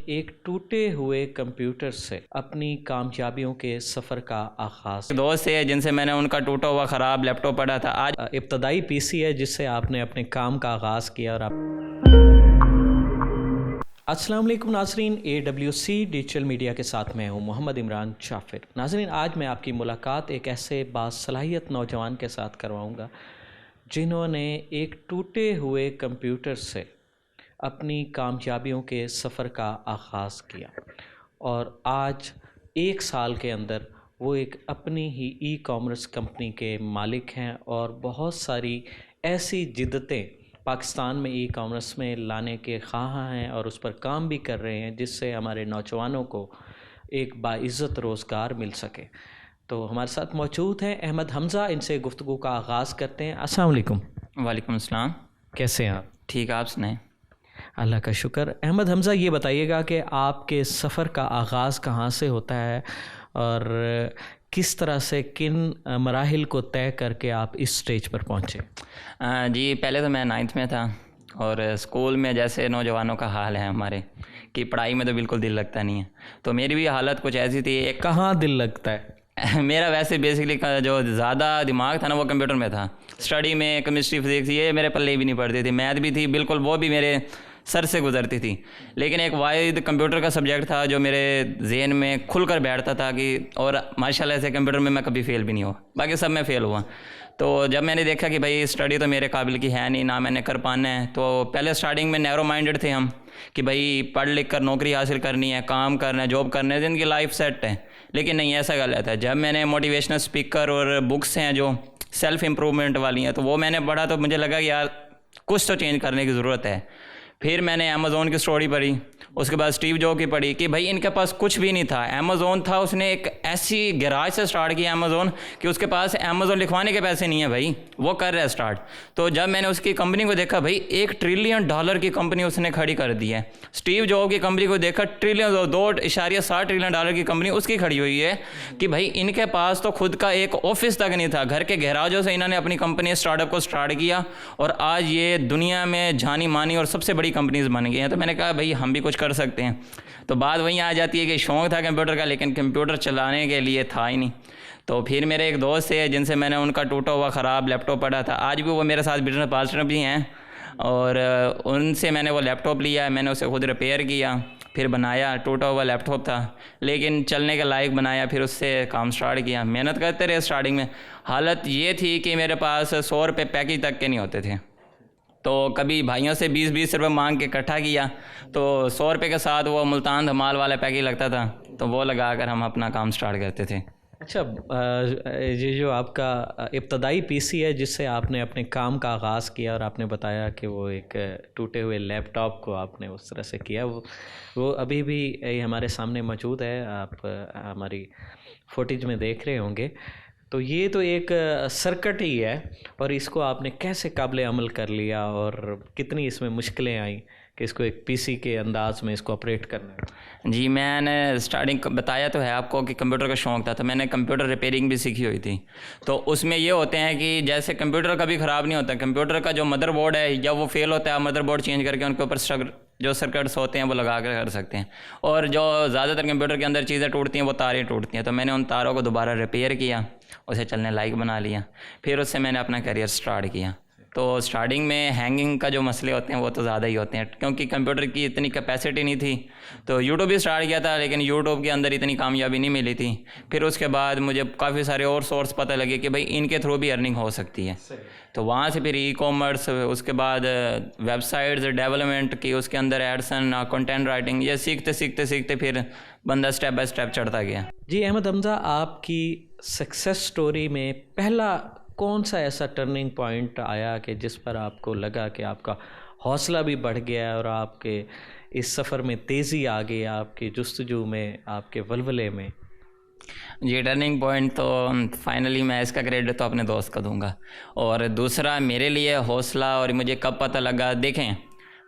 एक टूटे हुए कंप्यूटर से अपनी कामयाबियों के सफ़र का आगाज़। दोस्त है जिनसे मैंने उनका टूटा हुआ ख़राब लैपटॉप पढ़ा था, आज इब्तदाई पीसी है जिससे आपने अपने काम का आगाज़ किया। और आप अस्सलाम वालेकुम नाज़रीन, AWC डिजिटल मीडिया के साथ मैं हूं मोहम्मद इमरान जाफ़िर। नाज़रीन, आज मैं आपकी मुलाकात एक ऐसे बासलाहियत नौजवान के साथ करवाऊंगा जिन्होंने एक टूटे हुए कंप्यूटर से अपनी कामयाबियों के सफ़र का आगाज़ किया और आज 1 साल के अंदर वो एक अपनी ही ई-कॉमर्स कंपनी के मालिक हैं और बहुत सारी ऐसी जिद्दतें पाकिस्तान में ई-कॉमर्स में लाने के ख़्वाह हैं और उस पर काम भी कर रहे हैं जिससे हमारे नौजवानों को एक बाइज़्ज़त रोज़गार मिल सके। तो हमारे साथ मौजूद हैं अहमद हमज़ा, इनसे गुफ्तगू का आगाज़ करते हैं। अस्सलाम वालेकुम। वालेकुम अस्सलाम। कैसे हैं आप? ठीक, आप सुनाएं। अल्लाह का शुक्र। अहमद हमज़ा, ये बताइएगा कि आपके सफ़र का आगाज़ कहाँ से होता है और किस तरह से किन मराहिल को तय करके आप इस स्टेज पर पहुँचे? जी, पहले तो मैं 9th में था और स्कूल में जैसे नौजवानों का हाल है हमारे कि पढ़ाई में तो बिल्कुल दिल लगता नहीं है, तो मेरी भी हालत कुछ ऐसी थी। एक कहाँ दिल लगता है? मेरा वैसे बेसिकली जो ज़्यादा दिमाग था ना वो कंप्यूटर में था। स्टडी में केमिस्ट्री फिजिक्स ये मेरे पल्ले भी नहीं पड़ती थी, मैथ भी थी बिल्कुल, वो भी मेरे सर से गुजरती थी। लेकिन एक वाहिद कंप्यूटर का सब्जेक्ट था जो मेरे जहन में खुल कर बैठता था कि, और माशाल्लाह से कंप्यूटर में मैं कभी फ़ेल भी नहीं हुआ, बाकी सब में फ़ेल हुआ। तो जब मैंने देखा कि भाई स्टडी तो मेरे काबिल की है नहीं, ना मैंने कर पाना है, तो पहले स्टार्टिंग में नैरो माइंडेड थे हम कि भाई पढ़ लिख कर नौकरी हासिल करनी है, काम करना है, जॉब करना है, जिनकी लाइफ सेट है। लेकिन नहीं, ऐसा गलत है। जब मैंने मोटिवेशनल स्पीकर और बुक्स हैं जो सेल्फ़ इम्प्रूवमेंट वाली हैं तो वो मैंने पढ़ा, तो मुझे लगा कि यार कुछ तो चेंज करने की ज़रूरत है। फिर मैंने अमेज़ोन की स्टोरी पढ़ी, उसके बाद स्टीव जॉब की पढ़ी कि भाई इनके पास कुछ भी नहीं था, अमेज़ोन था, उसने एक ऐसी गैराज से स्टार्ट किया अमेज़ोन कि उसके पास अमेज़ोन लिखवाने के पैसे नहीं है भाई, वो कर रहा है स्टार्ट। तो जब मैंने उसकी कंपनी को देखा, भाई $1 ट्रिलियन की कंपनी उसने खड़ी कर दी है। स्टीव जॉब की कंपनी को देखा, $2.7 ट्रिलियन की कंपनी उसकी खड़ी हुई है कि भाई इनके पास तो खुद का एक ऑफिस तक नहीं था, घर के गैराजों से इन्होंने अपनी कंपनी स्टार्टअप को स्टार्ट किया और आज ये दुनिया में जानी मानी और सबसे बड़ी कंपनीज बन गई हैं। तो मैंने कहा भाई हम भी कुछ कर सकते हैं। तो बात वहीं आ जाती है कि शौक़ था कंप्यूटर का, लेकिन कंप्यूटर चलाने के लिए था ही नहीं। तो फिर मेरे एक दोस्त है जिनसे मैंने उनका टूटा हुआ ख़राब लैपटॉप पढ़ा था, आज भी वो मेरे साथ बिजनेस पार्टनर भी हैं, और उनसे मैंने वो लैपटॉप लिया, मैंने उसे खुद रिपेयर किया, फिर बनाया। टूटा हुआ लैपटॉप था लेकिन चलने के लायक बनाया, फिर उससे काम स्टार्ट किया। मेहनत करते रहे। स्टार्टिंग में हालत ये थी कि मेरे पास 100 रुपये पैकेज तक के नहीं होते थे, तो कभी भाइयों से 20-20 रुपये मांग के इकट्ठा किया, तो 100 रुपये के साथ वो मुल्तान धमाल वाला पैकेज लगता था, तो वो लगा कर हम अपना काम स्टार्ट करते थे। अच्छा, ये जो आपका इब्तदाई पीसी है जिससे आपने अपने काम का आगाज़ किया और आपने बताया कि वो एक टूटे हुए लैपटॉप को आपने उस तरह से किया, वो अभी भी हमारे सामने मौजूद है, आप हमारी फुटेज में देख रहे होंगे। तो ये तो एक सर्किट ही है और इसको आपने कैसे काबिल अमल कर लिया और कितनी इसमें मुश्किलें आई कि इसको एक पीसी के अंदाज में इसको ऑपरेट करना है? जी, मैंने स्टार्टिंग बताया तो है आपको कि कंप्यूटर का शौक़ था, तो मैंने कंप्यूटर रिपेयरिंग भी सीखी हुई थी। तो उसमें ये होते हैं कि जैसे कंप्यूटर कभी ख़राब नहीं होता, कंप्यूटर का जो मदरबोर्ड है या वो फेल होता है, मदरबोर्ड चेंज करके उनके ऊपर जो सर्किट्स होते हैं वो लगा कर सकते हैं। और जो ज़्यादातर कंप्यूटर के अंदर चीज़ें टूटती हैं वो तारें टूटती हैं, तो मैंने उन तारों को दोबारा रिपेयर किया, उसे चलने लायक बना लिया, फिर उससे मैंने अपना करियर स्टार्ट किया। तो स्टार्टिंग में हैंगिंग का जो मसले होते हैं वो तो ज़्यादा ही होते हैं, क्योंकि कंप्यूटर की इतनी कैपेसिटी नहीं थी। तो यूट्यूब भी स्टार्ट किया था, लेकिन यूट्यूब के अंदर इतनी कामयाबी नहीं मिली थी। फिर उसके बाद मुझे काफ़ी सारे और सोर्स पता लगे कि भाई इनके थ्रू भी अर्निंग हो सकती है। तो वहाँ से फिर ई-कॉमर्स, उसके बाद वेबसाइट्स डेवलपमेंट की, उसके अंदर एडसन, कंटेंट राइटिंग, ये सीखते फिर बंदा स्टेप बाय स्टेप चढ़ता गया। जी अहमद हमज़ा, आपकी सक्सेस स्टोरी में पहला कौन सा ऐसा टर्निंग पॉइंट आया कि जिस पर आपको लगा कि आपका हौसला भी बढ़ गया और आपके इस सफ़र में तेज़ी आ गई, आपकी जुस्तजू में, आपके वलवले में? ये टर्निंग पॉइंट तो फाइनली मैं इसका क्रेडिट तो अपने दोस्त को दूंगा, और दूसरा मेरे लिए हौसला और मुझे कब पता लगा, देखें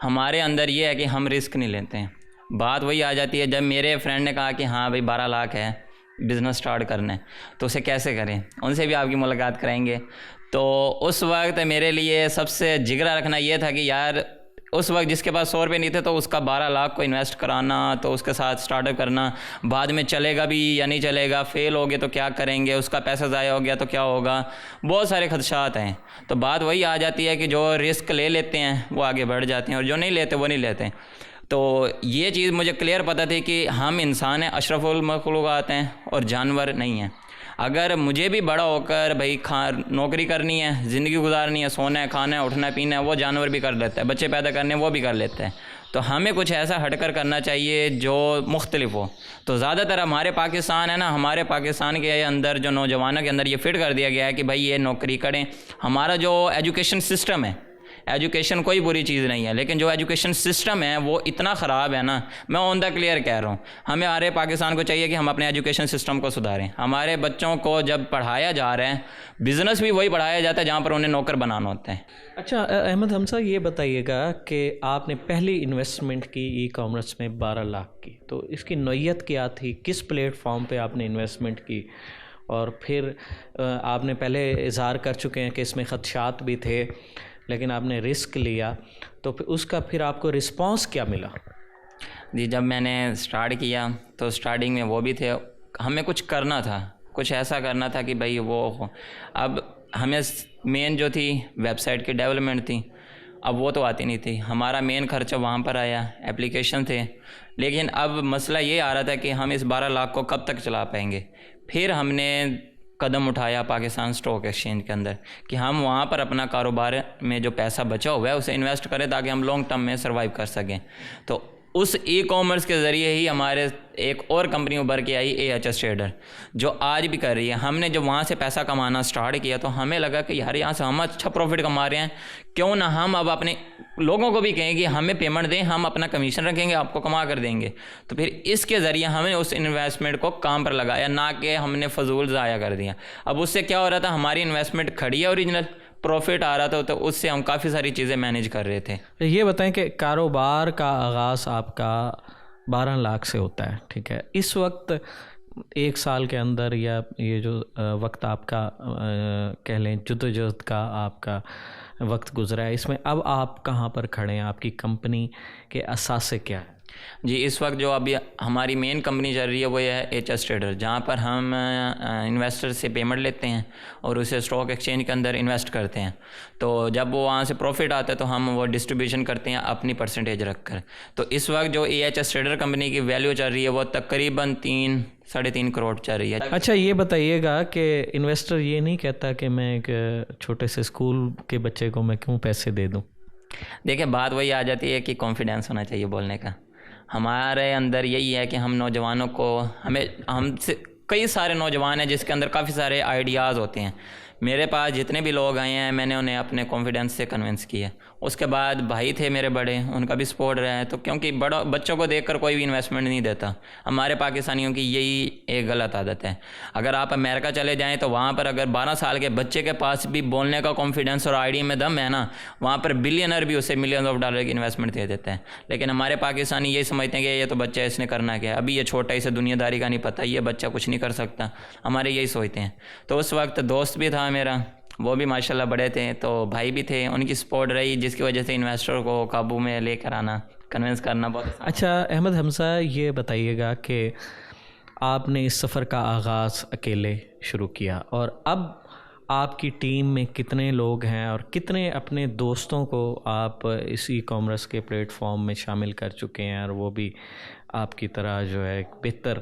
हमारे अंदर ये है कि हम रिस्क नहीं लेते हैं। बात वही आ जाती है, जब मेरे फ्रेंड ने कहा कि हाँ भाई 12 लाख है, बिज़नेस स्टार्ट करना है, तो उसे कैसे करें, उनसे भी आपकी मुलाकात कराएंगे। तो उस वक्त मेरे लिए सबसे जिगरा रखना ये था कि यार उस वक्त जिसके पास 100 रुपये नहीं थे तो उसका 12 लाख को इन्वेस्ट कराना, तो उसके साथ स्टार्टअप करना, बाद में चलेगा भी या नहीं चलेगा, फेल हो गए तो क्या करेंगे, उसका पैसा ज़ाया हो गया तो क्या होगा, बहुत सारे खदशात हैं। तो बात वही आ जाती है कि जो रिस्क ले लेते हैं वो आगे बढ़ जाते हैं और जो नहीं लेते वो नहीं लेते। तो ये चीज़ मुझे क्लियर पता थी कि हम इंसान हैं, अशरफुल मखलूक़ात हैं और जानवर नहीं हैं। अगर मुझे भी बड़ा होकर भाई नौकरी करनी है, ज़िंदगी गुजारनी है, सोना है, खाना है, उठना पीना है, वो जानवर भी कर लेता है, बच्चे पैदा करने वो भी कर लेता है। तो हमें कुछ ऐसा हटकर करना चाहिए जो मुख्तलिफ हो। तो ज़्यादातर हमारे पाकिस्तान है ना, हमारे पाकिस्तान के अंदर जो नौजवानों के अंदर ये फिट कर दिया गया है कि भाई ये नौकरी करें। हमारा जो एजुकेशन सिस्टम है, एजुकेशन कोई बुरी चीज़ नहीं है, लेकिन जो एजुकेशन सिस्टम है वो इतना ख़राब है ना, मैं ऑन द क्लियर कह रहा हूँ। हमें हमारे पाकिस्तान को चाहिए कि हम अपने एजुकेशन सिस्टम को सुधारें। हमारे बच्चों को जब पढ़ाया जा रहा है, बिज़नेस भी वही पढ़ाया जाता है जहाँ पर उन्हें नौकर बनाना होता है। अच्छा अहमद हमजा, ये बताइएगा कि आपने पहली इन्वेस्टमेंट की ई कॉमर्स में 12 लाख की, तो इसकी नौयत क्या थी, किस प्लेटफॉर्म पे आपने इन्वेस्टमेंट की? और फिर आपने पहले इज़हार कर चुके हैं कि इसमें ख़दशात भी थे, लेकिन आपने रिस्क लिया, तो फिर उसका फिर आपको रिस्पांस क्या मिला? जी, जब मैंने स्टार्ट किया तो स्टार्टिंग में वो भी थे, हमें कुछ करना था, कुछ ऐसा करना था कि भाई वो हो। अब हमें मेन जो थी वेबसाइट की डेवलपमेंट थी, अब वो तो आती नहीं थी। हमारा मेन खर्चा वहाँ पर आया, एप्लीकेशन थे। लेकिन अब मसला ये आ रहा था कि हम इस 12 लाख को कब तक चला पाएंगे। फिर हमने कदम उठाया पाकिस्तान स्टॉक एक्सचेंज के अंदर कि हम वहाँ पर अपना कारोबार में जो पैसा बचा हुआ है उसे इन्वेस्ट करें ताकि हम लॉन्ग टर्म में सर्वाइव कर सकें। तो उस ई कॉमर्स के ज़रिए ही हमारे एक और कंपनी उभर के आई, AHS ट्रेडर, जो आज भी कर रही है। हमने जब वहाँ से पैसा कमाना स्टार्ट किया तो हमें लगा कि यार यहाँ से हम अच्छा प्रॉफिट कमा रहे हैं, क्यों ना हम अब अपने लोगों को भी कहें कि हमें पेमेंट दें, हम अपना कमीशन रखेंगे, आपको कमा कर देंगे। तो फिर इसके ज़रिए हमने उस इन्वेस्टमेंट को काम पर लगाया, ना कि हमने फजूल ज़ाया कर दिया। अब उससे क्या हो रहा था, हमारी इन्वेस्टमेंट खड़ी है, ओरिजिनल प्रॉफिट आ रहा था, तो उससे हम काफ़ी सारी चीज़ें मैनेज कर रहे थे। ये बताएं कि कारोबार का आगाज़ आपका 12 लाख से होता है, ठीक है। इस वक्त 1 साल के अंदर या ये जो वक्त आपका कह लें जद्दोजहद का आपका वक्त गुजरा है, इसमें अब आप कहाँ पर खड़े हैं? आपकी कंपनी के असासे क्या है? जी, इस वक्त जो अभी हमारी मेन कंपनी चल रही है वो है AHS ट्रेडर, जहाँ पर हम इन्वेस्टर से पेमेंट लेते हैं और उसे स्टॉक एक्सचेंज के अंदर इन्वेस्ट करते हैं। तो जब वो वहाँ से प्रॉफिट आता है तो हम वो डिस्ट्रीब्यूशन करते हैं अपनी परसेंटेज रख कर। तो इस वक्त जो AHS ट्रेडर कंपनी की वैल्यू चल रही है वो तकरीबन 3-3.5 करोड़ चल रही है। अच्छा, ये बताइएगा कि इन्वेस्टर ये नहीं कहता कि मैं एक छोटे से स्कूल के बच्चे को मैं क्यों पैसे दे दूँ? देखिए, बात वही आ जाती है कि कॉन्फिडेंस होना चाहिए बोलने का। हमारे अंदर यही है कि हम नौजवानों को, हमसे कई सारे नौजवान हैं जिसके अंदर काफ़ी सारे आइडियाज़ होते हैं। मेरे पास जितने भी लोग आए हैं मैंने उन्हें अपने कॉन्फिडेंस से कन्विंस किया। उसके बाद भाई थे मेरे बड़े, उनका भी सपोर्ट रहा है। तो क्योंकि बच्चों को देखकर कोई भी इन्वेस्टमेंट नहीं देता। हमारे पाकिस्तानियों की यही एक गलत आदत है। अगर आप अमेरिका चले जाएँ तो वहाँ पर अगर 12 साल के बच्चे के पास भी बोलने का कॉन्फिडेंस और आइडिया में दम है ना, वहाँ पर बिलियनर भी उसे मिलियन ऑफ डॉलर की इन्वेस्टमेंट दे देते हैं। लेकिन हमारे पाकिस्तानी यही समझते हैं कि ये तो बच्चा है, इसने करना क्या है, अभी ये छोटा, इसे दुनियादारी का नहीं पता, ये बच्चा कुछ नहीं कर सकता। हमारे यही सोचते हैं। तो उस वक्त दोस्त भी था मेरा, वो भी माशाल्लाह बड़े थे, तो भाई भी थे, उनकी सपोर्ट रही, जिसकी वजह से इन्वेस्टर को काबू में लेकर आना, कन्विंस करना बहुत। अच्छा अहमद हमजा, ये बताइएगा कि आपने इस सफ़र का आगाज़ अकेले शुरू किया और अब आपकी टीम में कितने लोग हैं और कितने अपने दोस्तों को आप इस ई कॉमर्स के प्लेटफॉर्म में शामिल कर चुके हैं और वो भी आपकी तरह जो है एक बेहतर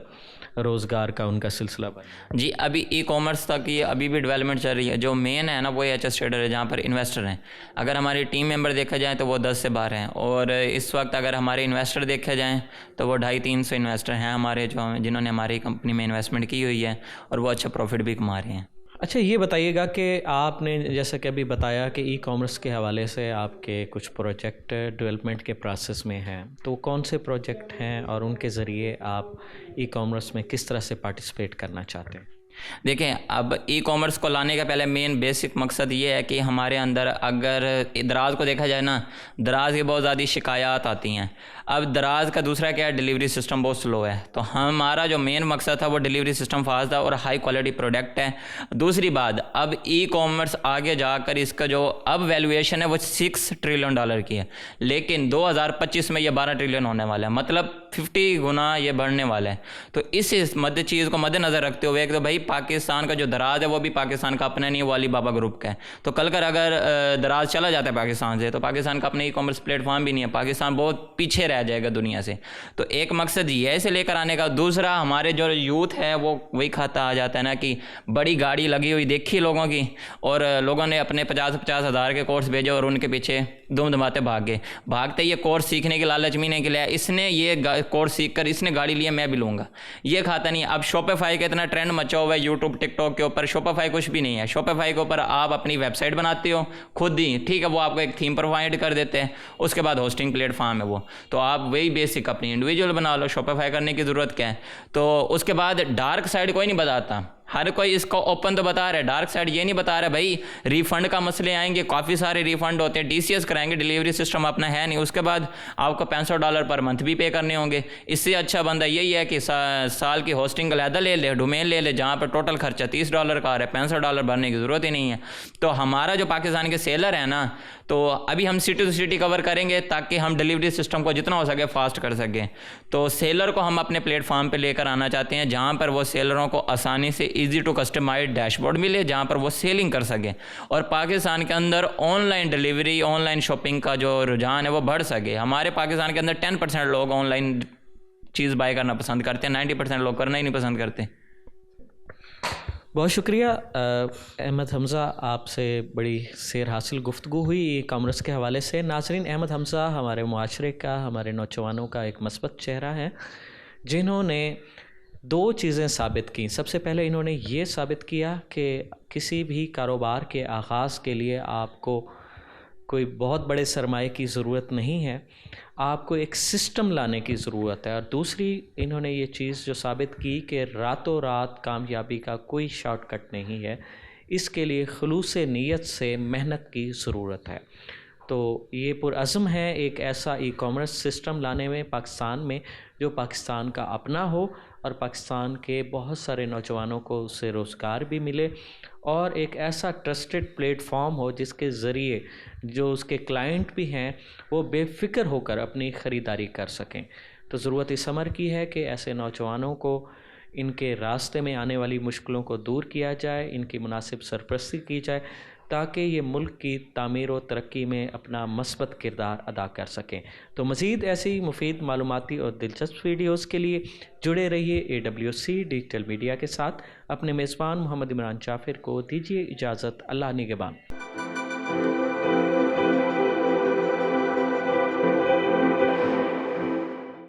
रोज़गार का उनका सिलसिला बना? जी, अभी ई कॉमर्स तक ये अभी भी डेवलपमेंट चल रही है। जो मेन है ना वो AHS ट्रेडर है, जहाँ पर इन्वेस्टर हैं। अगर हमारी टीम मेंबर देखा जाए तो वो 10 से 12 हैं, और इस वक्त अगर हमारे इन्वेस्टर देखे जाएँ तो वो 250-300 इन्वेस्टर हैं हमारे, जो जिन्होंने हमारी कंपनी में इन्वेस्टमेंट की हुई है और वो अच्छा प्रॉफिट भी कमा रहे हैं। अच्छा, ये बताइएगा कि आपने जैसे कि अभी बताया कि ई कॉमर्स के हवाले से आपके कुछ प्रोजेक्ट डेवलपमेंट के प्रोसेस में हैं, तो कौन से प्रोजेक्ट हैं और उनके ज़रिए आप ई कॉमर्स में किस तरह से पार्टिसिपेट करना चाहते हैं? देखें, अब ई कॉमर्स को लाने का पहले मेन बेसिक मकसद ये है कि हमारे अंदर, अगर दराज को देखा जाए ना, दराज की बहुत ज़्यादा शिकायत आती हैं। अब दराज का दूसरा क्या है, डिलीवरी सिस्टम बहुत स्लो है। तो हमारा जो मेन मकसद था वो डिलीवरी सिस्टम फास्ट था और हाई क्वालिटी प्रोडक्ट है। दूसरी बात, अब ई कॉमर्स आगे जाकर इसका जो अब वैल्यूएशन है वो $6 ट्रिलियन की है, लेकिन 2025 में ये 12 ट्रिलियन होने वाला है, मतलब 50 गुना ये बढ़ने वाला है। तो इस चीज़ को मद्देनज़र रखते हुए, एक तो भाई पाकिस्तान का जो दराज है वो भी पाकिस्तान का अपना नहीं, वो अलीबाबा ग्रुप का है। तो कल कर अगर दराज चला जाता है पाकिस्तान से, तो पाकिस्तान का अपना ई कॉमर्स प्लेटफॉर्म भी नहीं है, पाकिस्तान बहुत पीछे रह जाएगा दुनिया से। तो एक मकसद ये है इसे लेकर आने का। दूसरा, हमारे जो यूथ है वो वही खाता आ जाता है ना कि बड़ी गाड़ी लगी हुई देखी लोगों की, और लोगों ने अपने 50-50 हज़ार के कोर्स भेजे और उनके पीछे दुम दमाते भाग गए। भागते ये कोर्स सीखने की लालच में नहीं के लिए, इसने ये कोर्स सीख कर इसने गाड़ी लिया, मैं भी लूँगा, ये खाता नहीं। अब शॉपिफाई का इतना ट्रेंड मचा हुआ है यूट्यूब टिकटॉक के ऊपर, शॉपिफाई कुछ भी नहीं है। शॉपिफाई के ऊपर आप अपनी वेबसाइट बनाते हो खुद ही, ठीक है, वो आपको एक थीम प्रोवाइड कर देते हैं, उसके बाद होस्टिंग प्लेटफॉर्म है वो, तो आप वही बेसिक अपनी इंडिविजुअल बना लो, शॉपिफाई करने की ज़रूरत क्या है। तो उसके बाद डार्क साइड कोई नहीं बताता, हर कोई इसको ओपन तो बता रहा है, डार्क साइड ये नहीं बता रहा भाई। रिफंड का मसले आएंगे, काफ़ी सारे रिफंड होते हैं, TCS कराएंगे, डिलीवरी सिस्टम अपना है नहीं, उसके बाद आपको $65 पर मंथ भी पे करने होंगे। इससे अच्छा बंदा यही है कि साल की होस्टिंग अलहदा ले ले, डोमेन ले ले, जहाँ पर टोटल खर्चा $30 का आ रहा है, $65 भरने की ज़रूरत ही नहीं है। तो हमारा जो पाकिस्तान के सेलर है ना, तो अभी हम सिटी टू सिटी कवर करेंगे ताकि हम डिलीवरी सिस्टम को जितना हो सके फास्ट कर सकें। तो सेलर को हम अपने प्लेटफॉर्म पे लेकर आना चाहते हैं, जहाँ पर वो सेलरों को आसानी से इजी टू कस्टमाइज डैशबोर्ड मिले, जहाँ पर वो सेलिंग कर सकें, और पाकिस्तान के अंदर ऑनलाइन डिलीवरी, ऑनलाइन शॉपिंग का जो रुझान है वो बढ़ सके। हमारे पाकिस्तान के अंदर 10% लोग ऑनलाइन चीज़ बाय करना पसंद करते हैं, 90% लोग करना ही नहीं पसंद करते। बहुत शुक्रिया अहमद हमज़ा, आपसे बड़ी सेर हासिल गुफ्तगू हुई ई कॉमर्स के हवाले से। नाज़रीन, अहमद हमज़ा हमारे मुआशरे का, हमारे नौजवानों का एक मस्बत चेहरा है, जिन्होंने 2 चीज़ें साबित की। सबसे पहले इन्होंने ये साबित किया कि किसी भी कारोबार के आगाज़ के लिए आपको कोई बहुत बड़े सरमाए की ज़रूरत नहीं है, आपको एक सिस्टम लाने की ज़रूरत है। और दूसरी, इन्होंने ये चीज़ जो साबित की कि रातों रात कामयाबी का कोई शॉर्टकट नहीं है, इसके लिए खुलूस नीयत से मेहनत की ज़रूरत है। तो ये पुरअज़्म है एक ऐसा ई कॉमर्स सिस्टम लाने में पाकिस्तान में, जो पाकिस्तान का अपना हो और पाकिस्तान के बहुत सारे नौजवानों को उससे रोज़गार भी मिले, और एक ऐसा ट्रस्टेड प्लेटफॉर्म हो जिसके ज़रिए जो उसके क्लाइंट भी हैं वो बेफ़िक्र होकर अपनी ख़रीदारी कर सकें। तो ज़रूरत इस अमर की है कि ऐसे नौजवानों को इनके रास्ते में आने वाली मुश्किलों को दूर किया जाए, इनकी मुनासिब सरपरस्ती की जाए, ताकि ये मुल्क की तामीर व तरक्की में अपना मस्बत किरदार अदा कर सकें। तो मज़ीद ऐसी मुफीद मालूमाती और दिलचस्प वीडियोज़ के लिए जुड़े रहिए AWC डिजिटल मीडिया के साथ। अपने मेज़बान मोहम्मद इमरान जाफ़िर को दीजिए इजाज़त। अल्लाह निगहबान।